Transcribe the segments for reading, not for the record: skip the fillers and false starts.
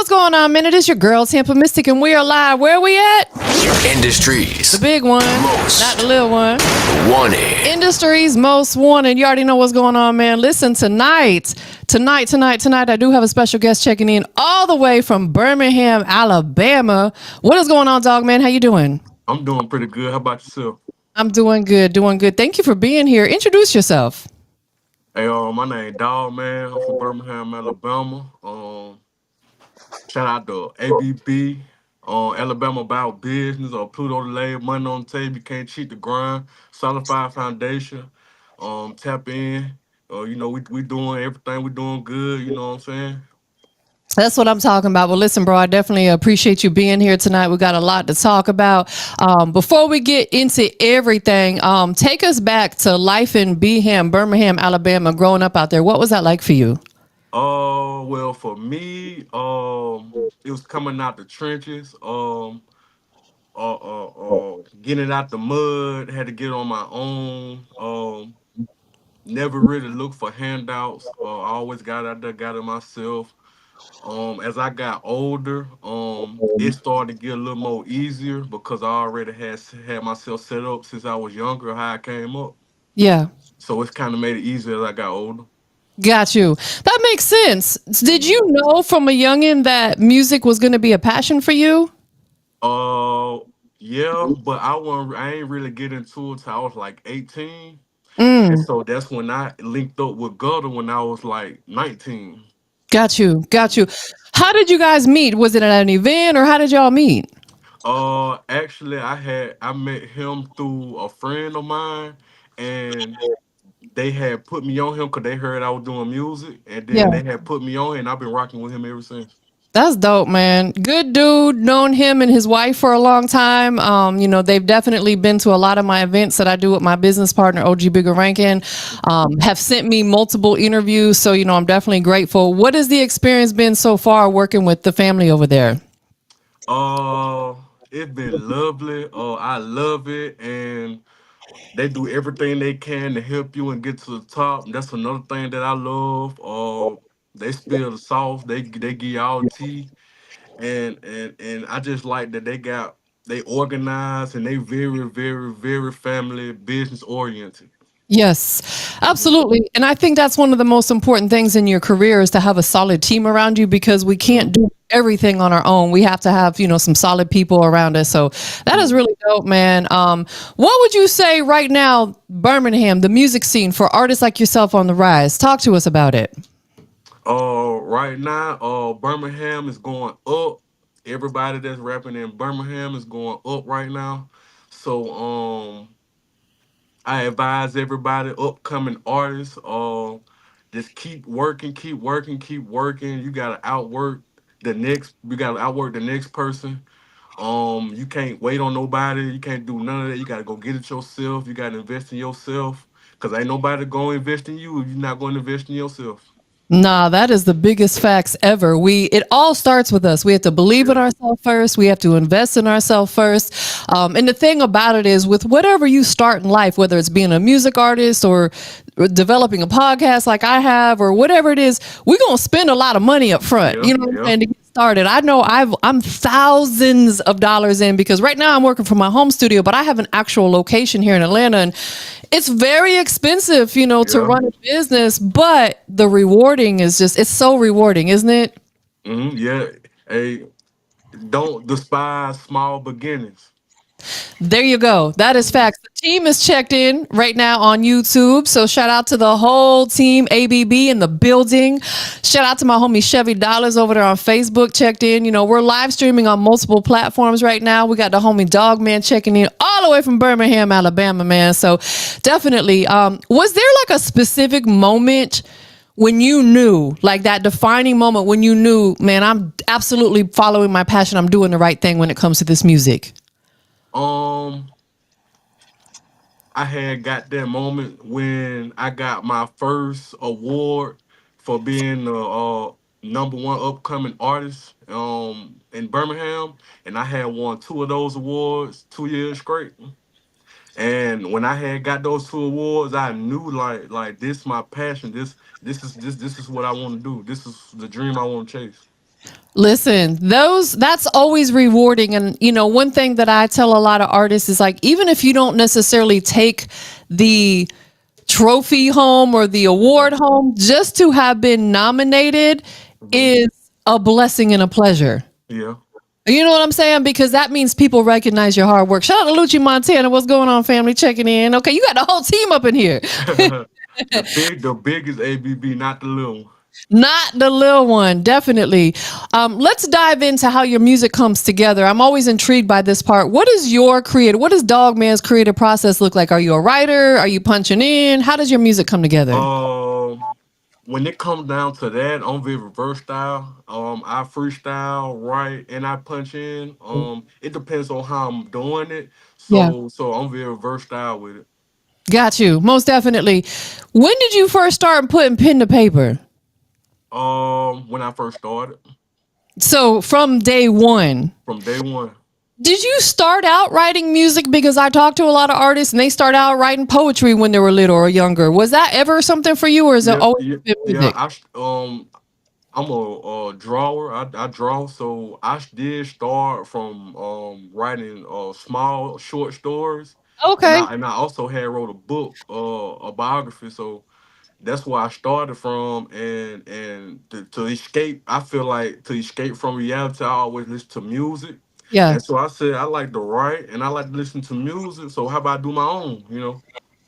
what's going on, man? It is your girl, TampaMystic, and we are live. Where are we at? The Industries big one, not the most little one. wanted. Industry's most wanted. You already know what's going on, man. Listen, tonight, I do have a special guest checking in all the way from Birmingham, Alabama. What is going on, Dawg Man? How you doing? I'm doing pretty good. How about yourself? I'm doing good, doing good. Thank you for being here. Introduce yourself. Hey, my name Dawg Man. I'm from Birmingham, Alabama. Shout out to ABB, Alabama About Business, or Pluto to lay money on the table. You can't cheat the grind. Solidified foundation. Tap in. We doing everything. We doing good. You know what I'm saying? That's what I'm talking about. Well, listen, bro, I definitely appreciate you being here tonight. We got a lot to talk about. Before we get into everything, take us back to life in Birmingham, Alabama, growing up out there. What was that like for you? Well, for me, it was coming out the trenches. Getting out the mud, had to get on my own. Never really looked for handouts. I always got out there, got it myself. As I got older, it started to get a little more easier because I already had myself set up since I was younger, how I came up. Yeah, So it's kind of made it easier as I got older. got you. That makes sense. Did you know from a youngin' that music was going to be a passion for you? Uh, yeah, but I ain't really get into it till I was like 18. And Mm, so that's when I linked up with Gutter when I was like 19. got you, got you. How did you guys meet? Was it at an event or how did y'all meet? Actually, I met him through a friend of mine, and they had put me on him because they heard I was doing music, and then Yeah. they had put me on, and I've been rocking with him ever since. That's dope, man. Good dude. Known him and his wife for a long time. They've definitely been to a lot of my events that I do with my business partner, OG Bigger Rankin. Have sent me multiple interviews. So, I'm definitely grateful. What has the experience been so far working with the family over there? Uh, it's been lovely. I love it, and they do everything they can to help you and get to the top. That's another thing that I love. They spill the sauce. They give y'all tea, and I just like that they organized and they very very family business oriented. Yes, Hmm. absolutely. And I think that's one of the most important things in your career is to have a solid team around you because we can't Hmm. do everything on our own. We have to have, some solid people around us. So that is really dope, man. What would you say right now, Birmingham, the music scene for artists like yourself on the rise? Talk to us about it. Right now, Birmingham is going up. Everybody that's rapping in Birmingham is going up right now. So, I advise everybody, upcoming artists, just keep working, keep working, keep working. You gotta outwork the next person. You can't wait on nobody. You can't do none of that. You gotta go get it yourself. You gotta invest in yourself. Cause ain't nobody gonna invest in you if you're not gonna invest in yourself. Nah, that is the biggest facts ever. It all starts with us. We have to believe in Yeah. ourselves first. We have to invest in ourselves first. And the thing about it is, with whatever you start in life, whether it's being a music artist or developing a podcast like I have, or whatever it is, we're gonna spend a lot of money up front. Yeah. You know what I'm Yeah. saying? To get started. I know I'm thousands of dollars in because right now I'm working from my home studio, but I have an actual location here in Atlanta, and it's very expensive, to Yeah. run a business, but the rewarding is it's so rewarding, isn't it? Yeah. Hey, don't despise small beginnings. There you go. That is Mhm. facts. The team is checked in right now on YouTube. So shout out to the whole team, ABB in the building. Shout out to my homie Chevy Dollars over there on Facebook, checked in. We're live streaming on multiple platforms right now. We got the homie Dawg Man checking in all the way from Birmingham, Alabama, man. So definitely. Was there like a specific moment when you knew, like that defining moment when you knew, man, I'm absolutely following my passion. I'm doing the right thing when it comes to this music? Um, I had got that moment when I got my first award for being the number one upcoming artist in Birmingham, and I had won two of those awards 2 years straight. And when I had got those two awards, I knew like this my passion. This is what I want to do. This is the dream I want to chase. Listen, that's always rewarding. And one thing that I tell a lot of artists is like, even if you don't necessarily take the trophy home or the award Yeah. home, just to have been nominated Hmm. is a blessing and a pleasure. Yeah. You know what I'm saying? Because that means people recognize your hard work. Shout out to Lucci Montana. What's going on, family? Checking in. Okay, you got the whole team up in here. The biggest ABB, not the little one. Not the little one, definitely. Let's dive into how your music comes together. I'm always intrigued by this part. What does Dawg Man's creative process look like? Are you a writer? Are you punching in? How does your music come together? Um, when it comes down to that, I'm very versatile. I freestyle, write, and I punch in. It depends on how I'm doing it. Yeah. So I'm very versatile with it. Got you. Most definitely. When did you first start putting pen to paper? When I first started, So from day one. from day one. Did you start out writing music? Because I talk to a lot of artists and they start out writing poetry when they were little or younger. Was that ever something for you, or is it Yeah, always yeah, been yeah. music? I'm a drawer. I draw, so did start from writing small short stories, Okay. and I also had wrote a book, a biography. So that's where I started from, and to escape, I feel like to escape from reality, I always listen to music, Yeah. and so I said I like to write and I like to listen to music. So how about I do my own? You know.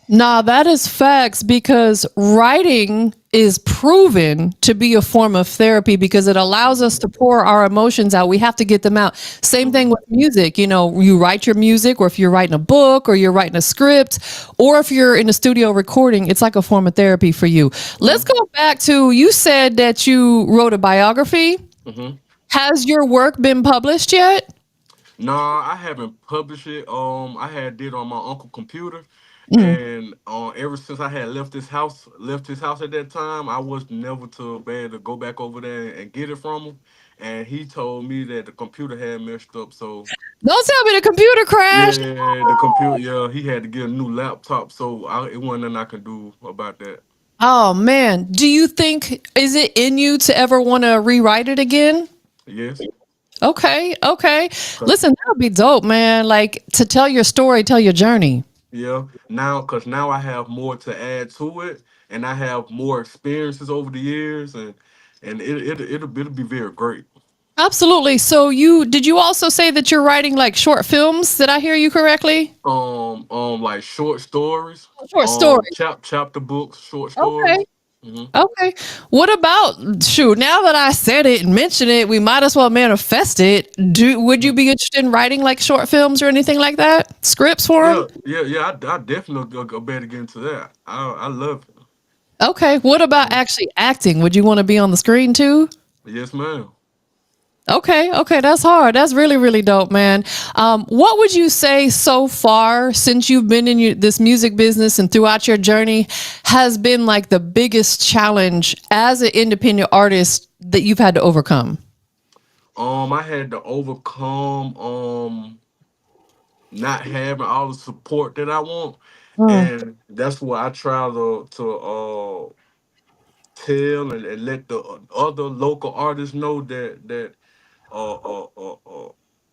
Nah, that is facts because writing is proven to be a form of therapy because it allows us Hmm. to pour our emotions out. We have to get them out. Same thing Hmm. with music. You write your music, or if you're writing a book or you're writing a script, or if you're in a studio recording, it's like a form of therapy for you. Let's Hmm. go back to you said that you wrote a biography. Hmm. Has your work been published yet? No, I haven't published it. I had did on my uncle computer, Mm. and ever since I had left his house at that time, I was never to be able to go back over there and get it from him. And he told me that the computer had messed up. So Don't tell me the computer crashed. yeah, the computer, yeah, he had to get a new laptop. So it wasn't nothing I could do about that. Oh man, do you think is it in you to ever want to rewrite it again? Yes, Okay, okay. 'cause Listen, that would be dope, man. Like to tell your story, tell your journey. yeah, now I have more to add to it, and I have more experiences over the years, and it'll be very great. Absolutely. So you also say that you're writing like short films? Did I hear you correctly? Like short stories, Short story. chapter books, short Okay. stories. Hmm. Okay. What about shoot? Now that I said it and mentioned it, we might as well manifest it. Would you be interested in writing like short films or anything like that? Scripts for them? Yeah. I definitely go better get into that. I love it. Okay. What about Mhm. actually acting? Would you want to be on the screen too? Yes, ma'am. Okay, okay, that's hard. That's really, really dope, man. What would you say so far since you've been in this music business and throughout your journey has been like the biggest challenge as an independent artist that you've had to overcome? I had to overcome not having all the support that I want, Mm. and that's what I try to tell and let the other local artists know that uh, uh, uh, uh,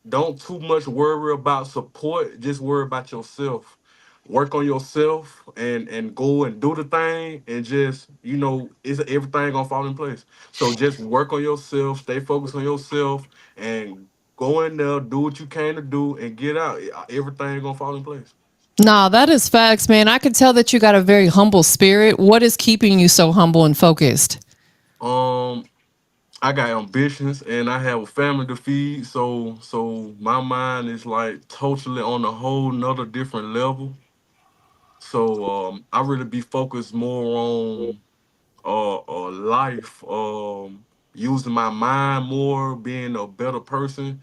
don't too much worry about support. Just worry about yourself. Work on yourself and go and do the thing, and just is everything gonna fall in place. So just work on yourself, stay focused on yourself, and go in there, do what you can to do, and get out. Everything gonna fall in place. Nah, that is facts, man. I can tell that you got a very humble spirit. What is keeping you so humble and focused? Um, I got ambitions and I have a family to feed, so my mind is like totally on a whole nother different level. So I really be focused more on life, using my mind more, being a better person.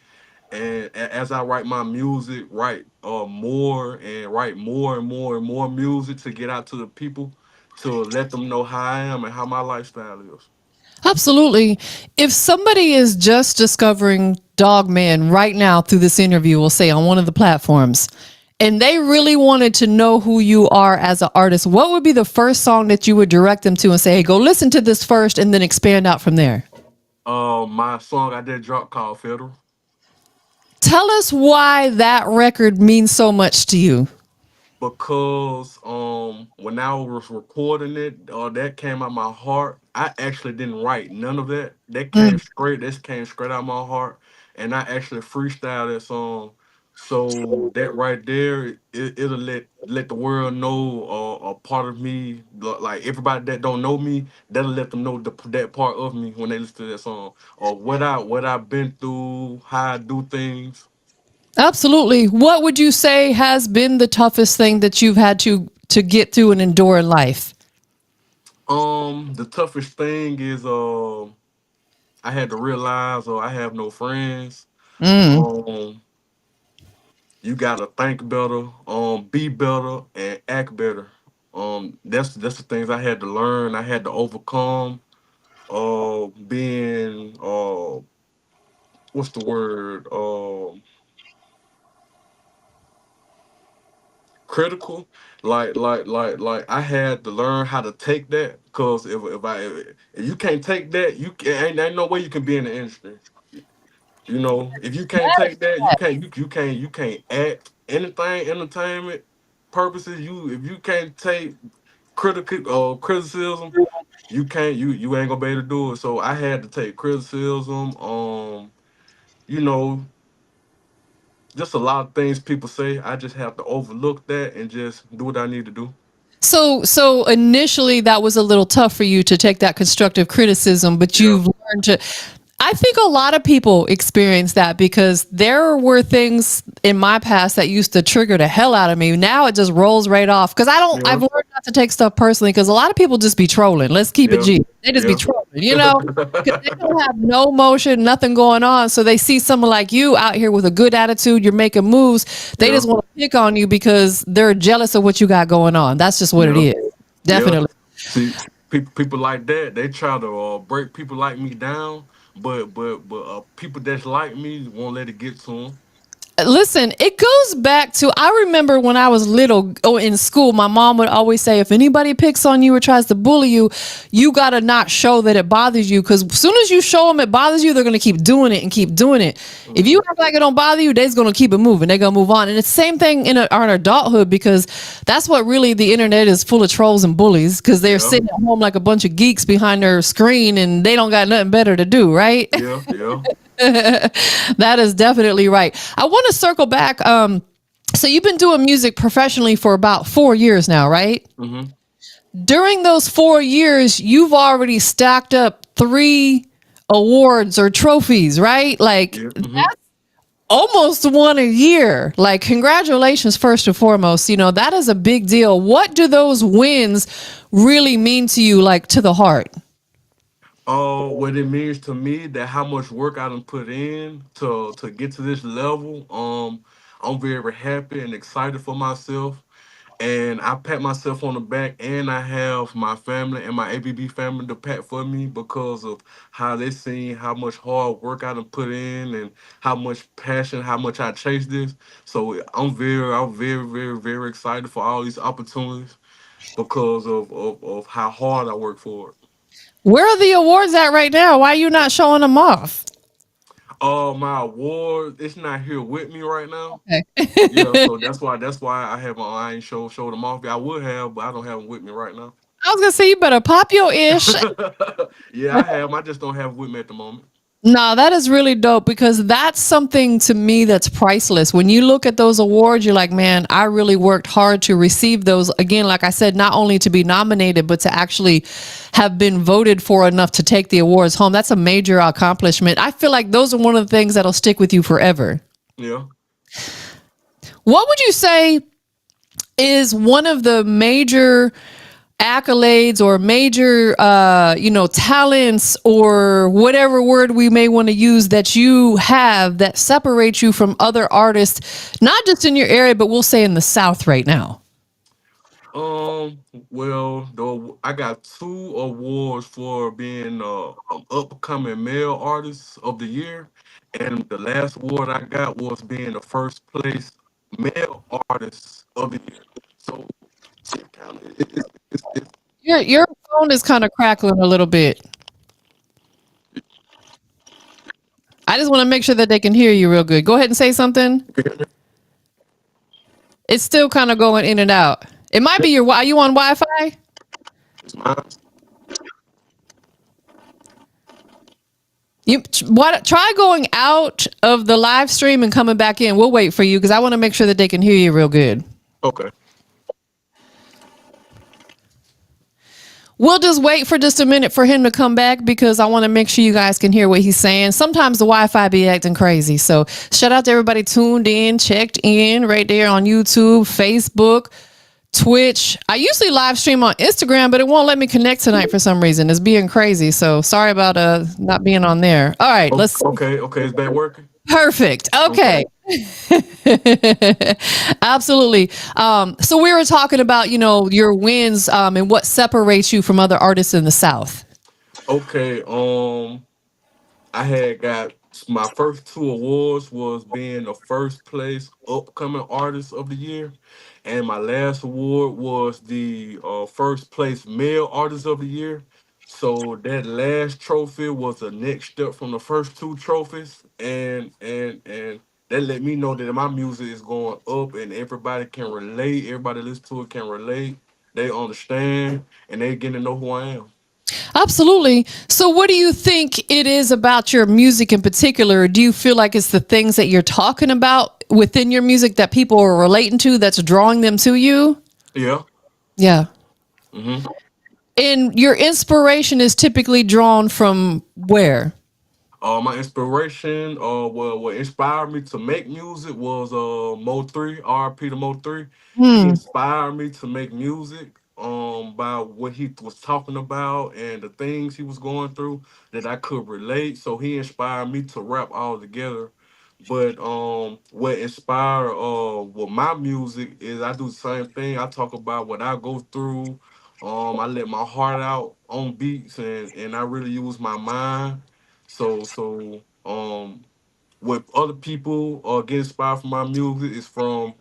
And as I write my music, write more and write more and more and more music to get out to the people, to let them know how I am and how my lifestyle is. Absolutely. If somebody is just discovering Dawg Man right now through this interview, we'll say on one of the platforms, and they really wanted to know who you are as an artist, what would be the first song that you would direct them to and say, hey, go listen to this first and then expand out from there? My song I did drop called Federal. Tell us why that record means so much to you. Because when I was recording it, that came out my heart. I actually didn't write none of that. That came Mm. straight. This came straight out my heart, and I actually freestyled that song. So that right there, it'll let the world know a part of me. Like everybody that don't know me, that'll let them know that part of me when they listen to that song, or what I've been through, how I do things. Absolutely. What would you say has been the toughest thing that you've had to get through and endure in life? The toughest thing is I had to realize I have no friends. Mm. Um, you gotta think better, be better, and act better. That's the things I had to learn. I had to overcome. Being what's the word? Critical. Like I had to learn how to take that because if you can't take that, ain't no way you can be in the industry. You know, if you can't take that, you can't act anything entertainment purposes. If you can't take criticism, you ain't gonna be able to do it. So I had to take criticism. You know, just a lot of things people say. I just have to overlook that and just do what I need to do. So initially that was a little tough for you to take that constructive criticism, but Yeah. you've learned to. I think a lot of people experience that because there were things in my past that used to trigger the hell out of me. Now it just rolls right off because I've Yeah. learned not to take stuff personally because a lot of people just be trolling. Let's keep it Yeah. G. They just be Yeah. trolling, you know, because they don't have no motion, nothing going on. So they see someone like you out here with a good attitude, you're making moves. They Yeah. just want to pick on you because they're jealous of what you got going on. That's just what it Yeah. is. Yeah. Definitely. See, people like that, they try to break people like me down, but people that's like me won't let it get to them. Listen, it goes back to I remember when I was little in school, my mom would always say, if anybody picks on you or tries to bully you, you got to not show that it bothers you. Because as soon as you show them it bothers you, they're going to keep doing it and keep doing it. If you Hmm. act like it don't bother you, they're going to keep it moving. They're going to move on. And it's the same thing in our adulthood because that's what really the internet is full of trolls and bullies because they're Yeah. sitting at home like a bunch of geeks behind their screen and they don't got nothing better to do, right? Yeah. Yeah. That is definitely right. I want to circle back. So you've been doing music professionally for about 4 years now, right? Hmm. During those 4 years, you've already stacked up 3 awards or trophies, right? Like Yeah. Hmm. almost one a year. Like congratulations, first and foremost. You know, that is a big deal. What do those wins really mean to you, like to the heart? What it means to me that how much work I done put in to get to this level. I'm very happy and excited for myself. And I pat myself on the back, and I have my family and my ABB family to pat for me because of how they seen how much hard work I done put in and how much passion, how much I chase this. So I'm very excited for all these opportunities because of how hard I work for it. Where are the awards at right now? Why are you not showing them off? My award, it's not here with me right now. Yeah, Okay. so that's why I ain't show them off. I would have, but I don't have them with me right now. I was gonna say you better pop your ish. Yeah, I have 'em, I just don't have 'em with me at the moment. No, that is really dope because that's something to me that's priceless. When you look at those awards, you're like, man, I really worked hard to receive those. Again, like I said, not only to be nominated, but to actually have been voted for enough to take the awards home. That's a major accomplishment. I feel like those are one of the things that'll stick with you forever. Yeah. What would you say is one of the major accolades or major talents or whatever word we may want to use that you have that separates you from other artists, not just in your area but we'll say in the South right now? Well, though I got 2 awards for being an upcoming male artist of the year, and the last award I got was being the first place male artist of the year. So, it kind of Your phone is kind of crackling a little bit. I just want to make sure that they can hear you real good. Go ahead and say something. It's still kind of going in and out. It might be your. Are you on Wi-Fi? You what? Try going out of the live stream and coming back in. We'll wait for you because I want to make sure that they can hear you real good. Okay. We'll just wait for just a minute for him to come back because I want to make sure you guys can hear what he's saying. Sometimes the Wi-Fi be acting crazy. So shout out to everybody tuned in, checked in right there on YouTube, Facebook, Twitch. I usually live stream on Instagram, but it won't let me connect tonight for some reason. It's being crazy. So sorry about not being on there. All right, let's see. Okay, it's back working. Perfect. Okay. Absolutely. So we were talking about, your wins and what separates you from other artists in the South. Okay, I had got my first two awards was being the first place upcoming artist of the year, and my last award was the first place male artist of the year. So that last trophy was the next step from the first two trophies, and that let me know that my music is going up, and everybody can relate. Everybody listen to it can relate. They understand, and they getting to know who I am. Absolutely. So what do you think it is about your music in particular? Do you feel like it's the things that you're talking about within your music that people are relating to that's drawing them to you? Yeah. Yeah. hmm And your inspiration is typically drawn from where? My inspiration, what inspired me to make music was Mo3, RP to Mo3. He Hmm. inspired me to make music by what he was talking about and the things he was going through that I could relate. So he inspired me to rap all together. But what inspired with my music is I do the same thing. I talk about what I go through. I let my heart out on beats and I really use my mind. So what other people get inspired from my music is from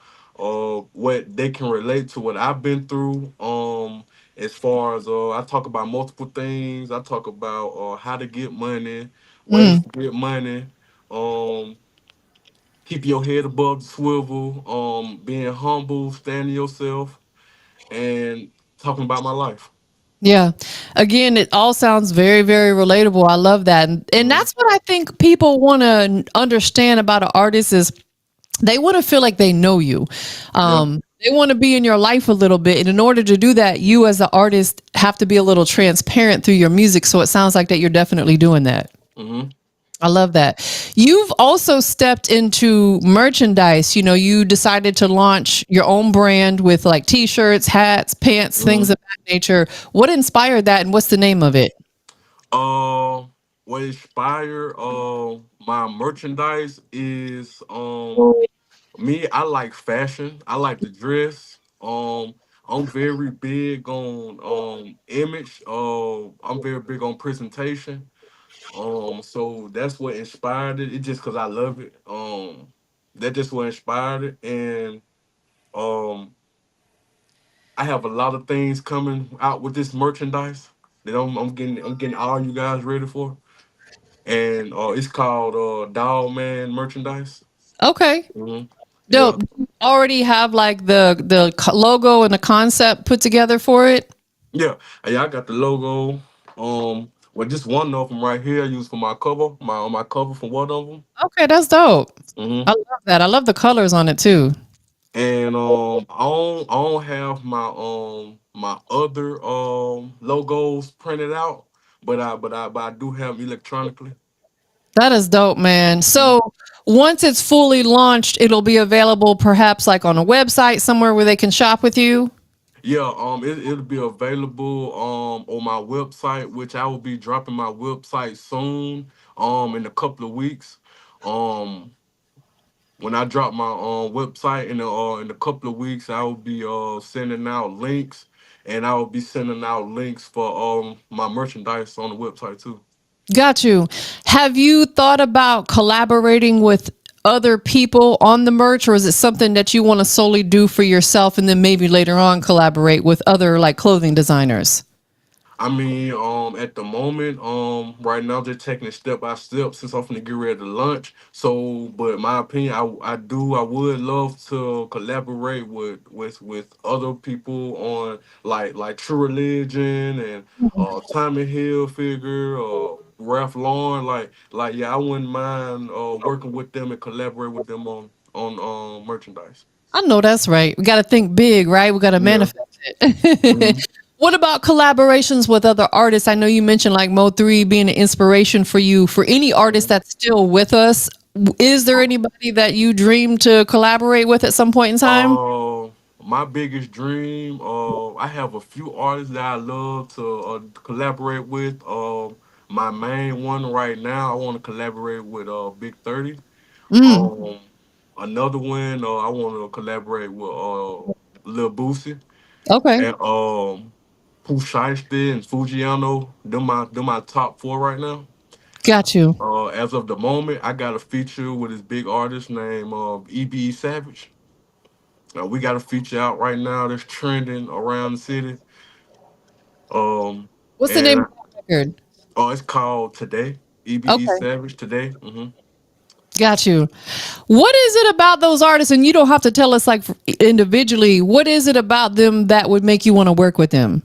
what they can relate to what I've been through. As far as I talk about multiple things. I talk about how to get money, ways Mm. to get money, um, keep your head above the swivel, being humble, standing yourself, and talking about my life. Yeah. Again, it all sounds very, very relatable. I love that. And hmm that's what I think people want to understand about an artist is they want to feel like they know you. Yeah. They want to be in your life a little bit. And in order to do that, you as the artist have to be a little transparent through your music. So it sounds like that you're definitely doing that. hmm I love that. You've also stepped into merchandise. You decided to launch your own brand with like t-shirts, hats, pants, things hmm of that nature. What inspired that and what's the name of it? Uh, what inspired my merchandise is me. I like fashion. I like to dress. I'm very big on image. I'm very big on presentation. So that's what inspired it. It just because I love it. That just what inspired it, and um, I have a lot of things coming out with this merchandise that I'm getting all you guys ready for, and it's called Dawg Man merchandise. Okay. hmm Yeah, Dope. You already have like the logo and the concept put together for it. yeah, yeah. I got the logo. Well, just one of them right here I use for my cover, my cover for one of them. Okay, that's dope. I hmm love that. I love the colors on it too. And I don't have my other logos printed out, but I do have electronically. That is dope, man. Mhm. So once it's fully launched, it'll be available perhaps like on a website somewhere where they can shop with you. Yeah, it'll be available on my website, which I will be dropping my website soon, in a couple of weeks. Um, when I drop my website in a couple of weeks, I will be sending out links, and I will be sending out links for my merchandise on the website too. Got you. Have you thought about collaborating with other people on the merch, or is it something that you want to solely do for yourself and then maybe later on collaborate with other like clothing designers? I mean, at the moment, right now, just taking it step by step since I'm finna get ready to lunch. So, but my opinion, I would love to collaborate with other people on like True Religion and Tommy Hilfiger or Ralph Lauren. Yeah, I wouldn't mind working with them and collaborate with them on merchandise. I know that's right. We got to think big, right? We got to Yeah. manifest it. What about collaborations with other artists? I know you mentioned like Mo3 being an inspiration for you. For any artist Mhm. that's still with us, is there anybody that you dream to collaborate with at some point in time? My biggest dream, I have a few artists that I love to collaborate with. My main one right now, I want to collaborate with Big 30. Mm, Um, Another one, I want to collaborate with Lil Boosie okay, and Pooh Shiesty and Fujiano. Them my top four right now. got you. As of the moment, I got a feature with this big artist named EB Savage. We got a feature out right now that's trending around the city. Um, What's the and name of that record? it's called Today. EBE Okay, Savage Today. got you. What is it about those artists? And you don't have to tell us like individually. What is it about them that would make you want to work with them?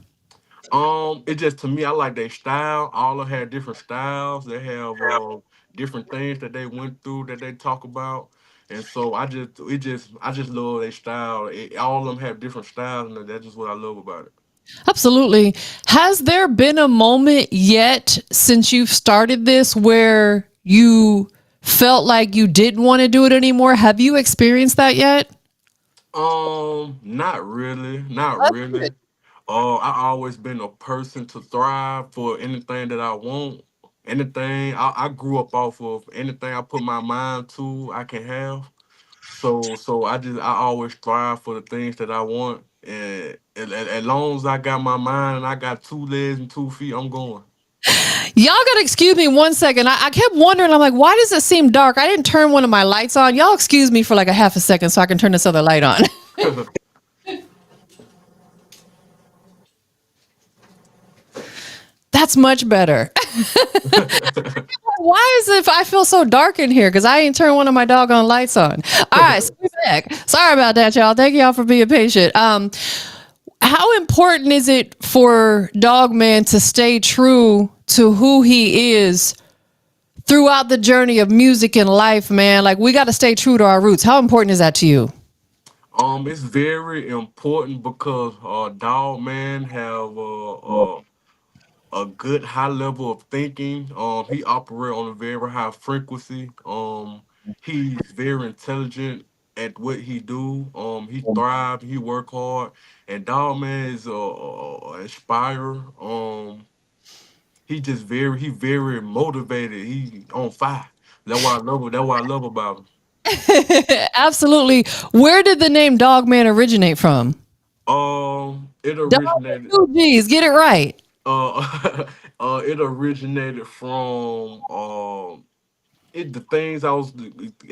It just to me, I like their style. All of them had different styles. They have different things that they went through that they talk about, and so I just love their style. All of them have different styles, and that's just what I love about it. Absolutely. Has there been a moment yet since you've started this where you felt like you didn't want to do it anymore? Have you experienced that yet? Not really, not That's good. really. I always been a person to thrive for anything that I want. Anything I grew up off of anything I put my mind to, I can have. So I always strive for the things that I want, and as long as I got my mind and I got two legs and 2 feet, I'm going. Y'all gotta excuse me 1 second. I kept wondering, I'm like, why does it seem dark? I didn't turn one of my lights on. Y'all excuse me for like a half a second so I can turn this other light on. That's much better. Why is it I feel so dark in here? Because I ain't turned one of my doggone lights on. All right, so we back. Sorry about that, y'all. Thank y'all for being patient. How important is it for Dawg Man to stay true to who he is throughout the journey of music and life, man? Like we got to stay true to our roots. How important is that to you? It's very important because Dawg Man have a good high level of thinking. He operate on a very high frequency. He's very intelligent at what he do. He thrive. He work hard, and Dawg Man is inspire. He very motivated. He on fire. That's why I love it. That's what I love about him. Absolutely. Where did the name Dawg Man originate from? It Dog originated. with two G's. Get it right. It originated from the things I was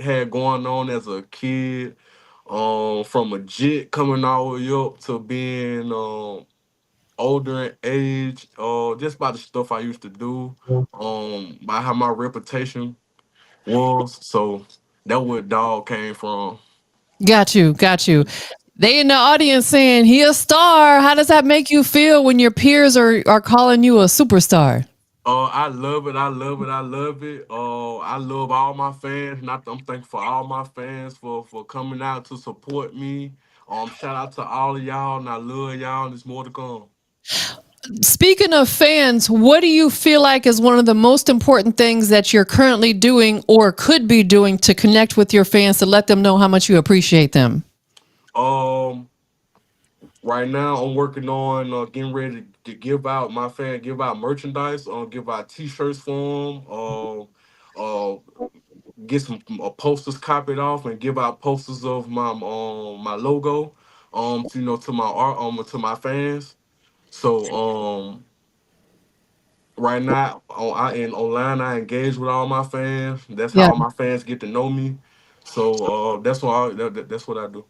had going on as a kid. From a jit coming all the way up to being older in age. Just by the stuff I used to do. By how my reputation was. So that what dog came from. Got you. Got you. They in the audience saying he a star. How does that make you feel when your peers are calling you a superstar? I love it. I love it. I love it. I love all my fans. Not I'm thankful for all my fans for coming out to support me. Shout out to all of y'all, and I love y'all. And there's more to come. Speaking of fans, what do you feel like is one of the most important things that you're currently doing or could be doing to connect with your fans to let them know how much you appreciate them? Um, right now I'm working on getting ready to give out merchandise. Give out T-shirts for them. Uh, get some posters copied off and give out posters of my logo to to my art to my fans. So right now online I engage with all my fans. That's how Yeah. all my fans get to know me. So that's what I do.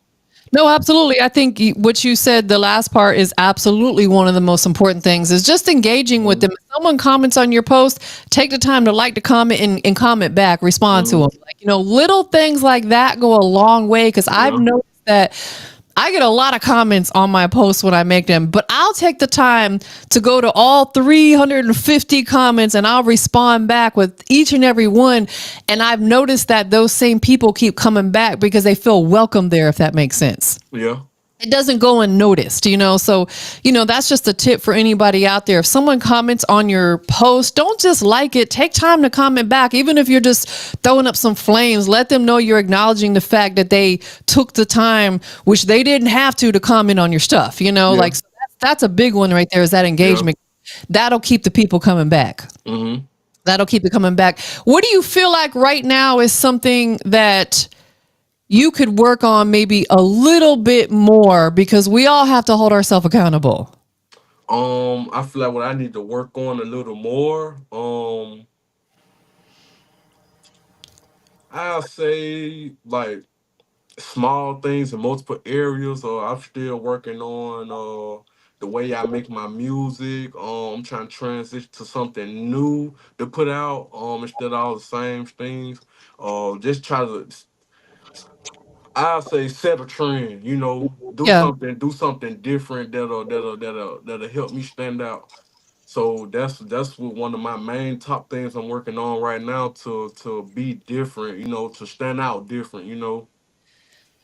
No, absolutely. I think what you said, the last part, is absolutely one of the most important things is just engaging with Mm-hmm. them. If someone comments on your post, take the time to like the comment and comment back, respond to Mm-hmm. them. Like, little things like that go a long way because I've Yeah. noticed that I get a lot of comments on my posts when I make them, but I'll take the time to go to all 350 comments and I'll respond back with each and every one. And I've noticed that those same people keep coming back because they feel welcome there, if that makes sense. Yeah. It doesn't go unnoticed. So, that's just a tip for anybody out there. If someone comments on your post, don't just like it. Take time to comment back. Even if you're just throwing up some flames, let them know you're acknowledging the fact that they took the time, which they didn't have to comment on your stuff. Yeah. Like, so that's a big one right there, is that Yeah. engagement. That'll keep the people coming back. Mm-hmm. That'll keep it coming back. What do you feel like right now is something that you could work on maybe a little bit more, because we all have to hold ourselves accountable? I feel like what I need to work on a little more. I'll say like small things in multiple areas. I'm still working on the way I make my music. I'm trying to transition to something new to put out. Instead of all the same things. Just try to, I'll say, set a trend. Yeah. Do something different that'll help me stand out. So that's what one of my main top things I'm working on right now, to be different, to stand out different.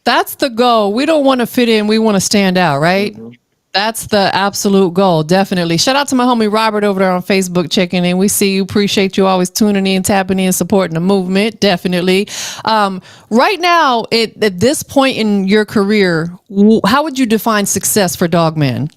That's the goal. We don't want to fit in. We want to stand out, right? Hmm. That's the absolute goal. Definitely. Shout out to my homie Robert over there on Facebook checking in. We see you. Appreciate you always tuning in, tapping in, supporting the movement. Definitely. Right now, at this point in your career, how would you define success for Dawg Man?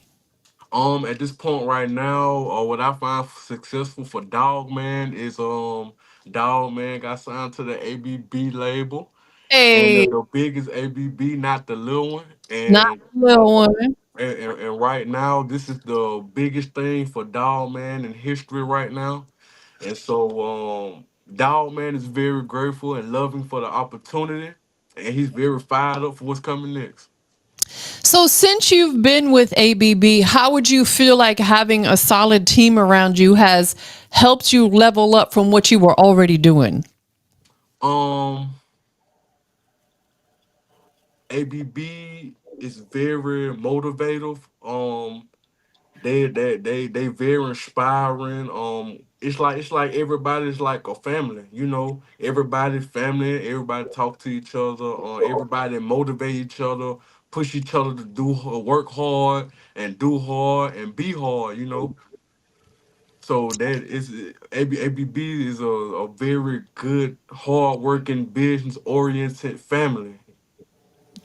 At this point right now, what I find successful for Dawg Man is Dawg Man got signed to the ABB label, and Hey, the biggest ABB, not the little one, not and a little one. and right now this is the biggest thing for Dawg Man in history right now. And so, Dawg Man is very grateful and loving for the opportunity, and he's very fired up for what's coming next. So, since you've been with ABB, how would you feel like having a solid team around you has helped you level up from what you were already doing? Um, ABB is very motivative. They very inspiring. It's like everybody's like a family. Everybody's family. Everybody talk to each other. Everybody motivate each other, push each other to work hard and do hard and be hard. So that is ABB is a very good, hard-working, business-oriented family.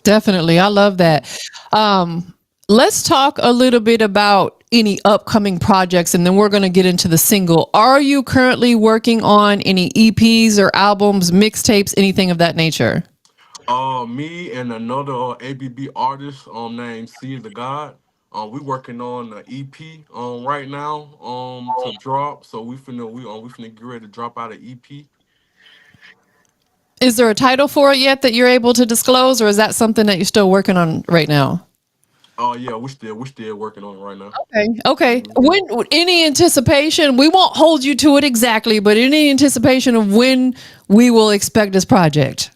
Definitely. I love that. Um, let's talk a little bit about any upcoming projects and then we're going to get into the single. Are you currently working on any EPs or albums, mixtapes, anything of that nature? Me and another ABB artist named C is the God. We working on an EP right now to drop. So we finna get ready to drop out an EP. Is there a title for it yet that you're able to disclose, or is that something that you're still working on right now? Oh yeah, we still working on it right now. Okay. Okay. Mhm. When any anticipation, we won't hold you to it exactly, but any anticipation of when we will expect this project?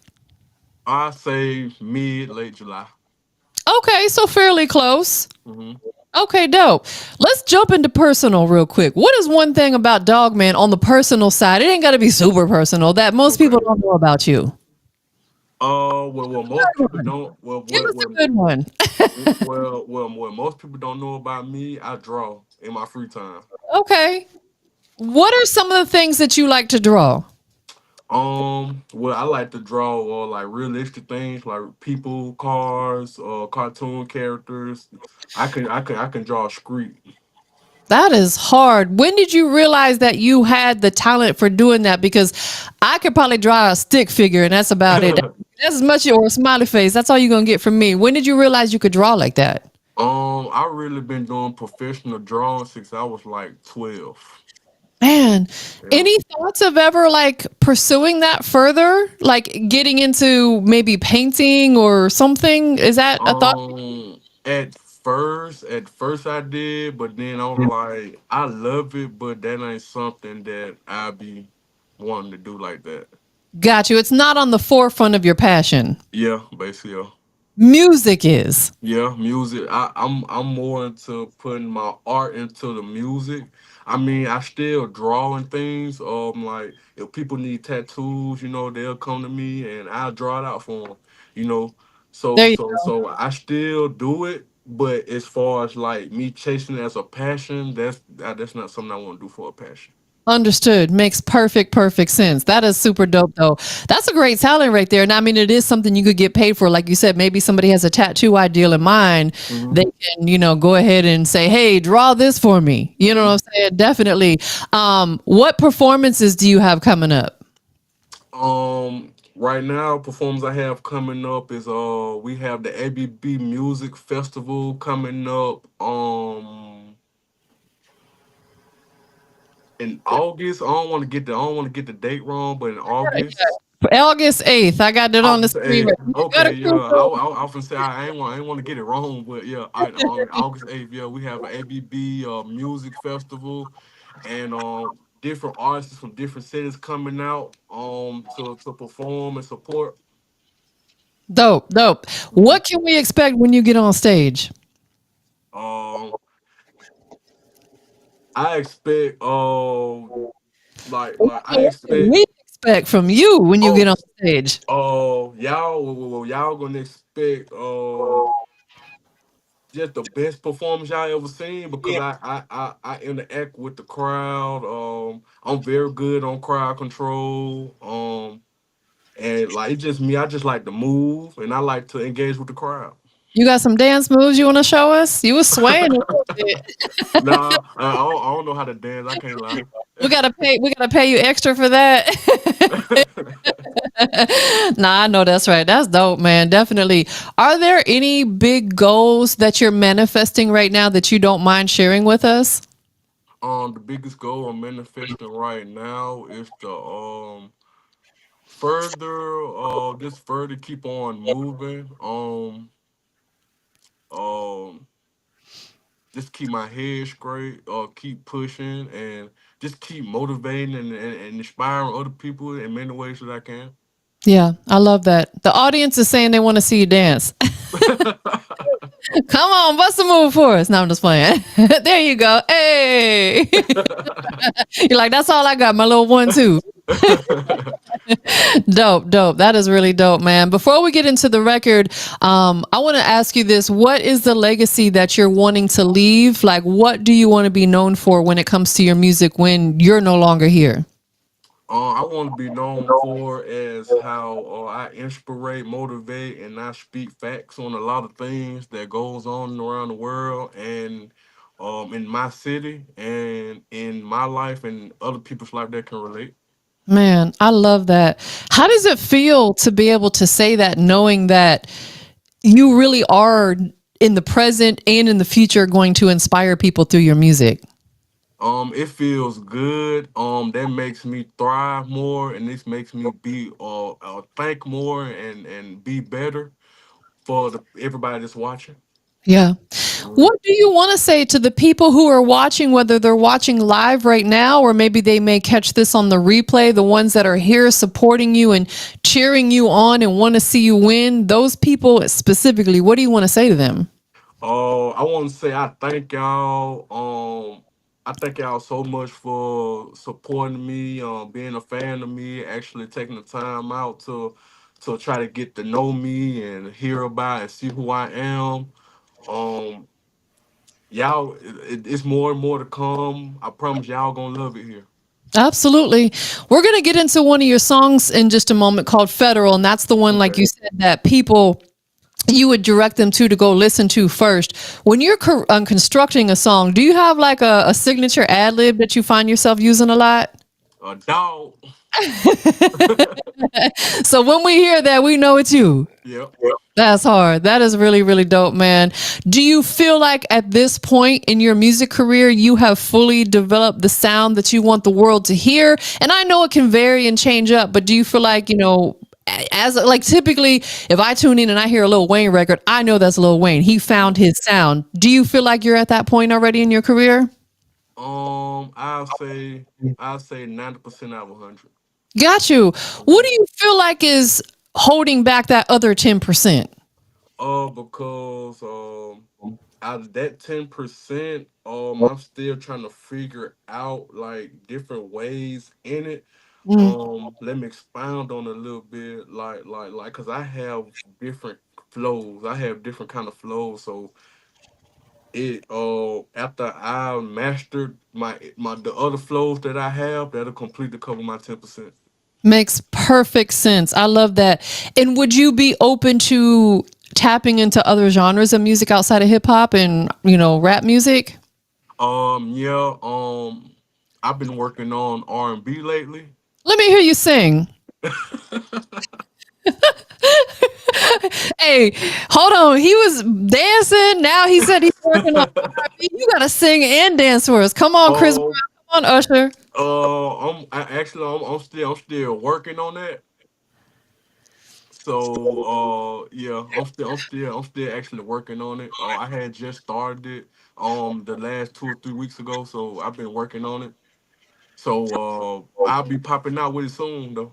I say mid late July. Okay, so fairly close. Hmm. Okay, dope. Let's jump into personal real quick. What is one thing about Dawg Man on the personal side? It ain't got to be super personal that most people Okay. don't know about you. Well, most people don't. Give us a good one. What most people don't know about me, I draw in my free time. Okay. What are some of the things that you like to draw? Well, I like to draw like realistic things, like people, cars, cartoon characters. I can draw a street. That is hard. When did you realize that you had the talent for doing that? Because I could probably draw a stick figure and that's about it. That's as much, or a smiley face. That's all you're gonna get from me. When did you realize you could draw like that? I really been doing professional drawing since I was like 12. Man, Yeah. any thoughts of ever like pursuing that further? Like getting into maybe painting or something? Is that a thought? At first I did, but then I was like, I love it, but that ain't something that I be wanting to do like that. Got you. It's not on the forefront of your passion. Yeah, basically. Yeah. Music is. Yeah, music. I'm more into putting my art into the music. I mean, I still drawing things. Like if people need tattoos, they'll come to me and I'll draw it out for them. You know, so There you so so I still do it. But as far as like me chasing it as a passion, that's not something I want to do for a passion. understood. Makes perfect sense. That is super dope though. That's a great talent right there. And I mean, it is something you could get paid for. Like you said, maybe somebody has a tattoo ideal in mind. Hmm. They can, go ahead and say, hey, draw this for me. You know what Hmm. I'm saying? Definitely. What performances do you have coming up? Right now, performance I have coming up is we have the ABB Music Festival coming up in August. I don't want to get the date wrong, but in August. August 8th. I got it on the August screen. 8th. Right. You Okay, better yeah. keep going. I often say I ain't want to get it wrong, but yeah, on August 8th, yeah, we have an ABB music festival, and different artists from different cities coming out to perform and support. Dope. Mhm. What can we expect when you get on stage? Um, I expect I What can expect we expect from you when you get oh on stage? y'all gonna expect just the best performance y'all ever seen because I interact with the crowd. I'm very good on crowd control. And like it's just me. I just like to move and I like to engage with the crowd. You got some dance moves you want to show us? You was swaying a little bit. Nah, I don't know how to dance. I can't lie. We gotta pay you extra for that. Nah, I know that's right. That's dope, man. Definitely. Are there any big goals that you're manifesting right now that you don't mind sharing with us? The biggest goal I'm manifesting right now is to further just further keep on moving. Um just keep my head straight, keep pushing and just keep motivating and inspiring other people in many ways that I can. Yeah, I love that. The audience is saying they want to see you dance. Come on, bust a move for us. No, I'm just playing. There you go. Hey. You're like, that's all I got, my little one, too. Dope. That is really dope, man. Before we get into the record, I want to ask you this. What is the legacy that you're wanting to leave? Like, what do you want to be known for when it comes to your music when you're no longer here? I want to be known for as how I inspirate, motivate, and I speak facts on a lot of things that goes on around the world and in my city and in my life and other people's life that can relate. Man, I love that. How does it feel to be able to say that knowing that you really are in the present and in the future going to inspire people through your music? It feels good. That makes me thrive more, and this makes me be think more and be better for everybody that's watching. Yeah. Mhm. What do you want to say to the people who are watching, whether they're watching live right now or maybe they may catch this on the replay, the ones that are here supporting you and cheering you on and want to see you win? Those people specifically, what do you want to say to them? I want to say I thank y'all. I thank y'all so much for supporting me, being a fan of me, actually taking the time out to try to get to know me and hear about and see who I am. Um, y'all, it's more and more to come. I promise y'all gonna love it here. Absolutely. We're going to get into one of your songs in just a moment called Federal. And that's the one, like Okay. you said, that people you would direct them to go listen to first. When you're constructing a song, do you have like a signature ad lib that you find yourself using a lot? A dog. So when we hear that, we know it's you. Yep. That's hard. That is really, really dope, man. Do you feel like at this point in your music career, you have fully developed the sound that you want the world to hear? And I know it can vary and change up, but do you feel like, as like typically, if I tune in and I hear a Lil Wayne record, I know that's Lil Wayne. He found his sound. Do you feel like you're at that point already in your career? I'll say 90% out of 100. Got you. What do you feel like is holding back that other 10%? Because out of that 10%, I'm still trying to figure out like different ways in it. Let me expound on it a little bit, cause I have different flows. I have different kind of flows. So it after I mastered my the other flows that I have, that'll completely cover my 10%. Makes perfect sense. I love that. And would you be open to tapping into other genres of music outside of hip hop and, rap music? Yeah, I've been working on R&B lately. Let me hear you sing. Hey, hold on. He was dancing. Now he said he's working on R&B. You got to sing and dance for us. Come on, Chris Um, Brown. Come on, Usher. I'm still working on that. So, yeah, I'm still actually working on it. I had just started it, the last 2 or 3 weeks ago. So I've been working on it. So, I'll be popping out with it soon, though.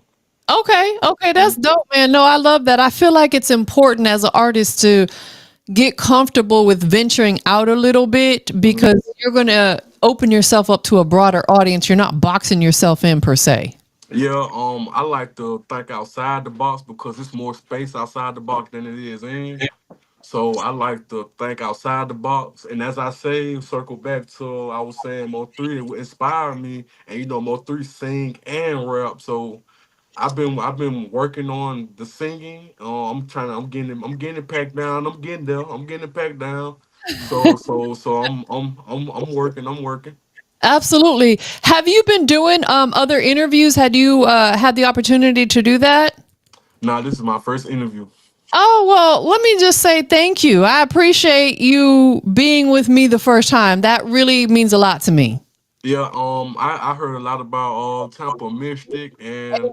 Okay. Okay. That's Mhm. dope, man. No, I love that. I feel like it's important as an artist to get comfortable with venturing out a little bit Mhm. because you're going to open yourself up to a broader audience. You're not boxing yourself in per se. Yeah, I like to think outside the box because it's more space outside the box than it is in. So I like to think outside the box. And as I say, circle back to I was saying Mo3, it would inspire me. And Mo3 sing and rap. So I've been working on the singing. I'm getting it packed down. I'm getting there. I'm getting it packed down. So I'm working. I'm working. Absolutely. Have you been doing other interviews? Had you had the opportunity to do that? Now this is my first interview. Oh, well, let me just say thank you. I appreciate you being with me the first time. That really means a lot to me. Yeah, I heard a lot about TampaMystic, and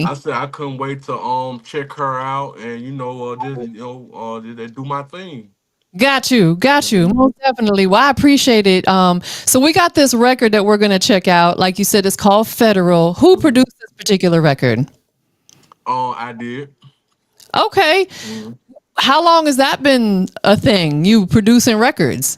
I said I couldn't wait to check her out and just they do my thing. Got you. Got you. Mhm. Most definitely. Well, I appreciate it. So we got this record that we're going to check out. Like you said, it's called Federal. Who Mhm. produced this particular record? I did. Okay. Mhm. How long has that been a thing? You producing records?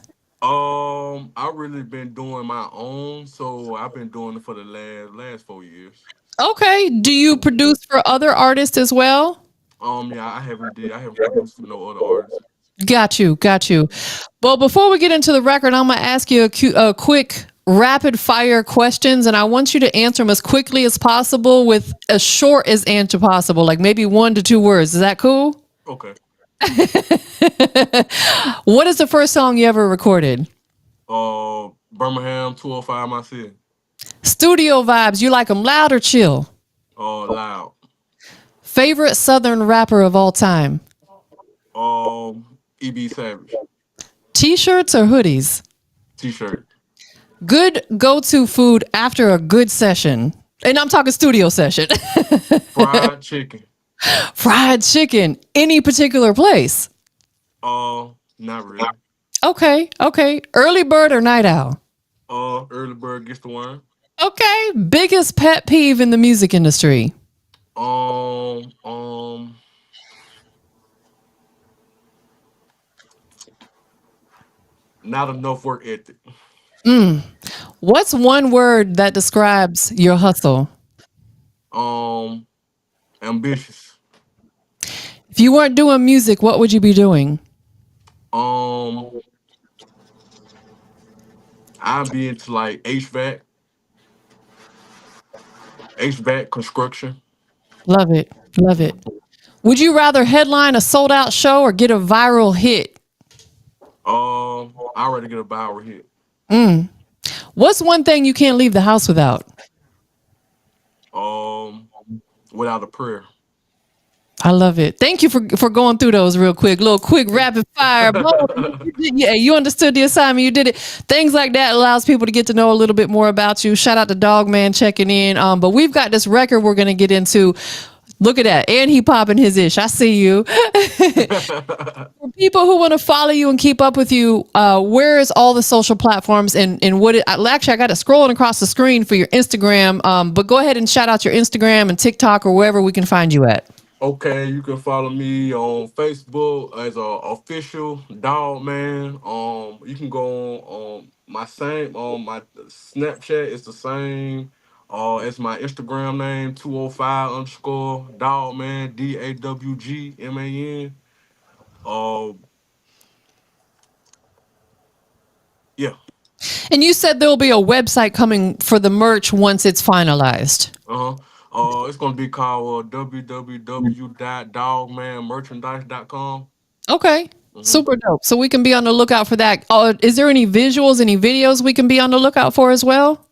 I really been doing my own, so I've been doing it for the last 4 years. Okay. Do you Mhm. produce for other artists as well? Yeah, I haven't produced for no other artists. Got you. Got you. Mhm. Well, before we get into the record, I'm going to ask you a quick rapid fire questions, and I want you to answer them as quickly as possible with as short as answer possible, like maybe 1 to 2 words. Is that cool? Okay. What is the first song you ever recorded? Birmingham 205 my city. Studio vibes. You like them loud or chill? Loud. Favorite Southern rapper of all time? EB Savage. T-shirts or hoodies? T-shirt. Good go-to food after a good session. And I'm talking studio session. Fried chicken. Fried chicken. Any particular place? Not really. Okay, okay. Early bird or night owl? Early bird gets the worm. Okay. Biggest pet peeve in the music industry? Um, um, Not enough work ethic. What's one word that describes your hustle? Um, Ambitious. If you weren't doing music, what would you be doing? Um, I'd be into like HVAC construction. Love it. Love it. Would you rather headline a sold out show or get a viral hit? I already get a Bower hit. What's one thing you can't leave the house without? Um, Without a prayer. I love it. Thank you for going through those real quick. Little quick rapid fire. Boom. Yeah, you understood the assignment. You did it. Things like that allows people to get to know a little bit more about you. Shout out to Dawg Man checking in. But we've got this record we're gonna get into. Look at that. And he popping his ish. I see you. For people who want to follow you and keep up with you, where is all the social platforms and what it, actually I got it scrolling across the screen for your Instagram. But go ahead and shout out your Instagram and TikTok or wherever we can find you at. Okay, you can follow me on Facebook as a official Dawg Man. You can go on my same on my Snapchat. It's the same. It's my Instagram name 205 underscore Dawg Man DAWGMAN. Uh, yeah. And you said there will be a website coming for the merch once it's finalized. Uh huh. It's gonna be called www.dawgmanmerchandise.com. Okay. Mm-hmm. Super dope. So we can be on the lookout for that. Is there any visuals, any videos we can be on the lookout for as well?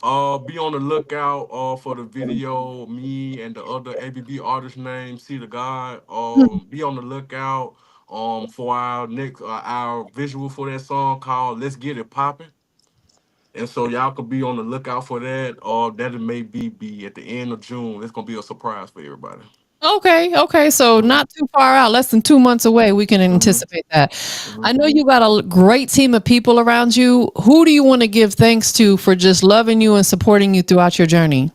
Be on the lookout for the video. Me and the other ABB artist name, See the God. Be on the lookout for our next our visual for that song called "Let's Get It Poppin'." And so y'all could be on the lookout for that. Or that it may be at the end of June. It's gonna be a surprise for everybody. Okay, okay. So Mm-hmm. not too far out, less than 2 months away. We can Mm-hmm. anticipate that. Mm-hmm. I know you got a great team of people around you. Who do you want to give thanks to for just loving you and supporting you throughout your journey?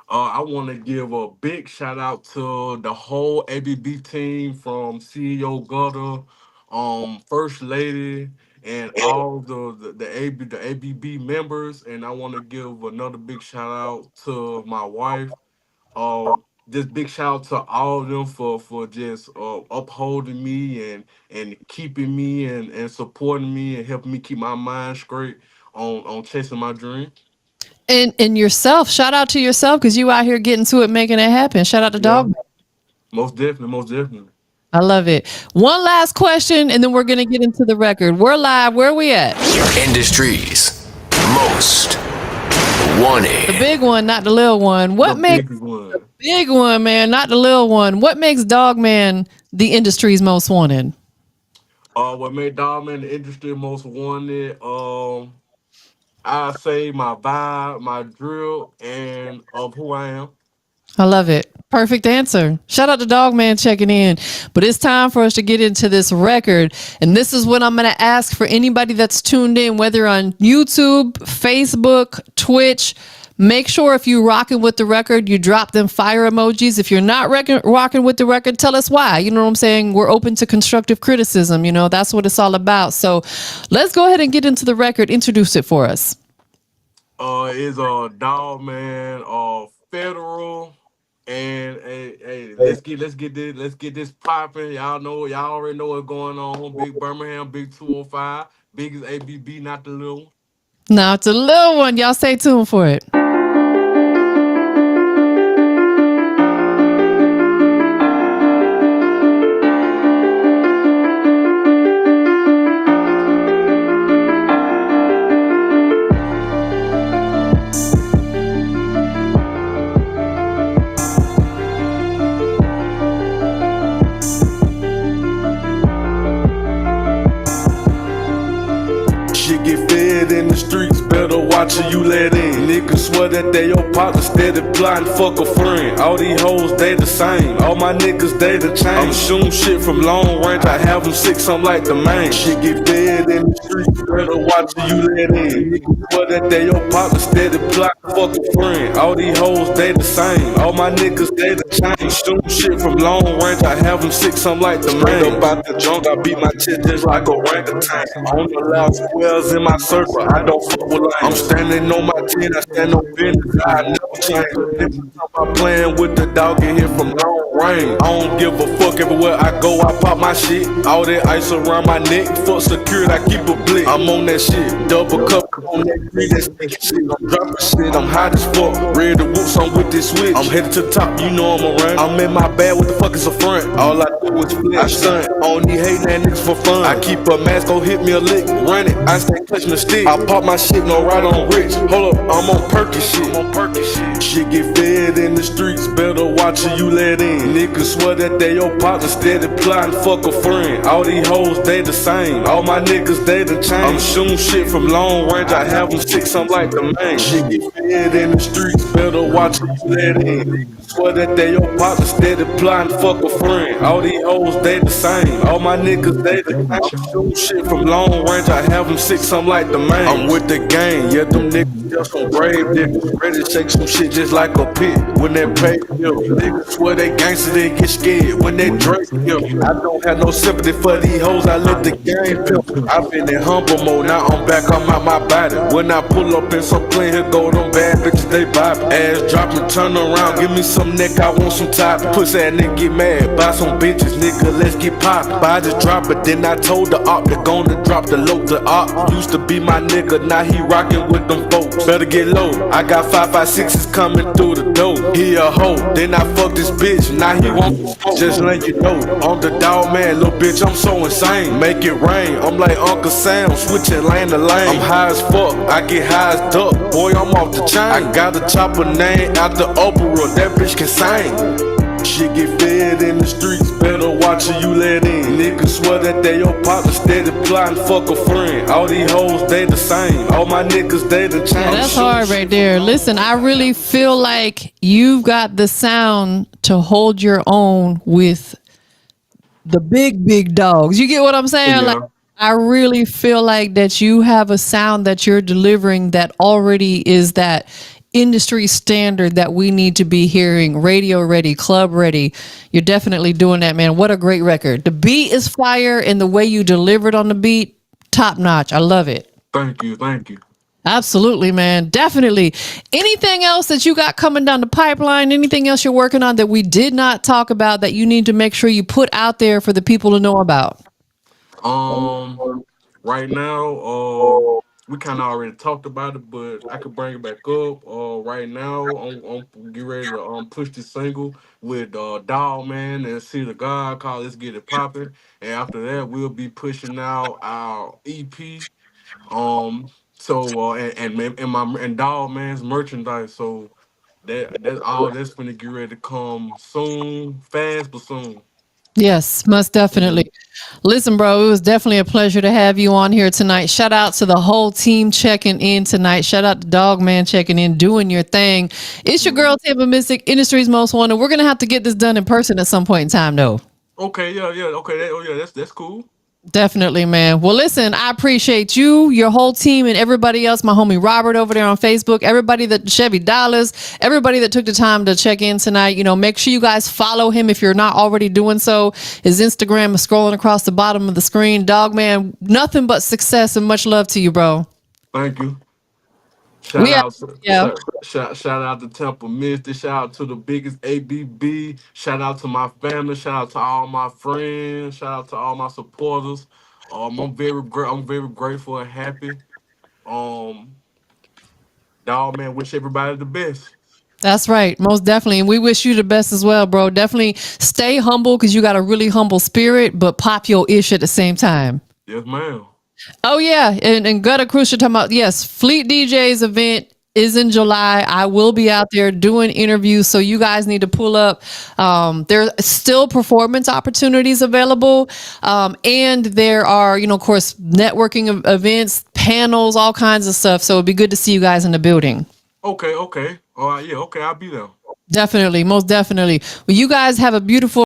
I want to give a big shout out to the whole ABB team from CEO Gutter, First Lady, and all the ABB members. And I want to give another big shout out to my wife. Uh, just big shout out to all of them for just upholding me and keeping me and supporting me and helping me keep my mind straight on chasing my dream. And yourself. Shout out to yourself because you out here getting to it, making it happen. Shout out to Yeah, Dawg Man. most definitely, most definitely. I love it. One last question, and then we're gonna get into the record. We're live. Where are we at? Industry's most The wanted. big one, not the little one. The What makes big one. big one, man, not the little one? What makes Dawg Man the industry's most wanted? What made Dawg Man the industry most wanted? I say my vibe, my drill, and of who I am. I love it. Perfect answer. Shout out to Dawg Man checking in. But it's time for us to get into this record. And this is what I'm going to ask for anybody that's tuned in, whether on YouTube, Facebook, Twitch. Make sure if you're rocking with the record, you drop them fire emojis. If you're not rocking with the record, tell us why. You know what I'm saying? We're open to constructive criticism. You know, that's what it's all about. So let's go ahead and get into the record. Introduce it for us. Is a Dawg Man, federal, and hey, let's get this popping. Y'all already know what's going on. Big Birmingham, big 205, biggest ABB, not the little one. Now it's a little one. Y'all stay tuned for it. Shit get fed in the streets, better watch who you let in. Niggas swear that they your partner, steady plotting, fuck a friend. All these hoes, they the same. All my niggas, they the chain. I'm shooting shit from long range, I have them sick, some like the main. Shit get fed in the streets, better watch who you let in. Niggas swear that they your partner, steady plotting, fuck a friend. All these hoes, they the same. All my niggas, they the chain. Shooting shit from long range, I have them sick, some like the main. Up out the junk, I beat my chest just like orangutan. I don't allow squares in my circle, I don't fuck with lame. I'm standing on my 10, I stand on business, I never change. Niggas talk about playing with the dog in here from long range. I don't give a fuck, everywhere I go, I pop my shit. All that ice around my neck, fuck security, I keep a blick. I'm on that shit, double cup on that green, that sticky shit. I'm dropping shit, I'm hot as fuck, ready to whoop some with this switch. I'm headed to the top, you know I'm around. I'm in my bag, what the fuck is a front? All I do is flip, I stunt. I don't need hating that niggas for fun. I keep a mask, go hit me a lick, run it, I stay clutching the stick. I pop my shit, no ride on rich. Hold up, I'm on perky shit. Shit get fed in the streets, better watching you let in. Niggas swear that they your partner, steady plotting, fuck a friend. All these hoes, they the same. All my niggas, they done changed. I'm shooting shit from long range, I have them sick, I'm like the man. Shit get fed in the streets, better watch you let in. Niggas swear that they your partner, steady plotting, fuck a friend. All these hoes, they the same. All my niggas, they the same. I'm shooting shit from long range, I have them sick, I'm like the man. I'm with the gang, yeah, them niggas just some brave niggas. Ready to shake some shit just like a pit. When they pay you, niggas swear they gangster, they get scared. When they drink you, I don't have no sympathy for these hoes, I let the game pimp. I've been in humble mode, now I'm back, I'm out my body. When I pull up in some plane, here go them bad bitches, they bobbing. Ass dropping, turn around, give me some neck, I want some top. Pussy ass nigga get mad, buy some bitches, nigga, let's get poppin'. But I just drop it, then I told the op they gonna drop the low. The op used to be my nigga, now he rockin' with them folks. Better get low, I got 5.56s coming through the door. He a hoe, then I fuck this bitch, now he want smoke. Just let you know, I'm the Dawgg Man, little bitch, I'm so insane. Make it rain, I'm like Uncle Sam, switching lane to lane. I'm high as fuck, I get high as duck, boy, I'm off the chain. I got a chopper name out the opera, that bitch can sing. Shit get fed in the streets, better watch who you let in. Niggas swear that they your partner, steady plotting, fuck a friend. All these hoes, they the same. All my niggas, they the change. Yeah, that's hard right there. Listen, I really feel like you've got the sound to hold your own with the big dogs. You get what I'm saying? Yeah. Like, I really feel like that you have a sound that you're delivering that already is that industry standard that we need to be hearing, radio ready, club ready. You're definitely doing that, man. What a great record. The beat is fire and the way you delivered on the beat, top notch. I love it. Thank you, thank you. Absolutely, man. Definitely. Anything else that you got coming down the pipeline? Anything else you're working on that we did not talk about that you need to make sure you put out there for the people to know about? Right now, we kind of already talked about it, but I could bring it back up. Right now, I'm getting ready to push this single with Dawgg Man and See the God called "Let's Get It Poppin'," and after that, we'll be pushing out our EP. And Dawgg Man's merchandise. So that's all that's gonna get ready to come soon, fast but soon. Yes, most definitely. Listen, bro, it was definitely a pleasure to have you on here tonight. Shout out to the whole team checking in tonight. Shout out to Dawgg Man checking in, doing your thing. It's your girl, TampaMystic, Industry's Most Wanted. We're going to have to get this done in person at some point in time, though. Okay, yeah, okay. That's cool. Definitely, man. Well, listen, I appreciate you, your whole team, and everybody else. My homie Robert over there on Facebook, everybody that Chevy Dollars, everybody that took the time to check in tonight. You know, make sure you guys follow him if you're not already doing so. His Instagram is scrolling across the bottom of the screen. Dawgg Man, nothing but success and much love to you, bro. Thank you. We have, yeah. Shout out to TampaMystic. Shout out to the biggest ABB. Shout out to my family. Shout out to all my friends. Shout out to all my supporters. I'm very grateful and happy. Um, Dawgg Man, wish everybody the best. That's right. Most definitely. And we wish you the best as well, bro. Definitely stay humble because you got a really humble spirit, but pop your ish at the same time. Yes, ma'am. Oh, yeah. And Gutter Crucial talking about, yes, Fleet DJ's event is in July. I will be out there doing interviews. So you guys need to pull up. There are still performance opportunities available. And there are, you know, of course, networking events, panels, all kinds of stuff. So it'd be good to see you guys in the building. Okay. All right, yeah, okay, I'll be there. Definitely. Most definitely. Well, you guys have a beautiful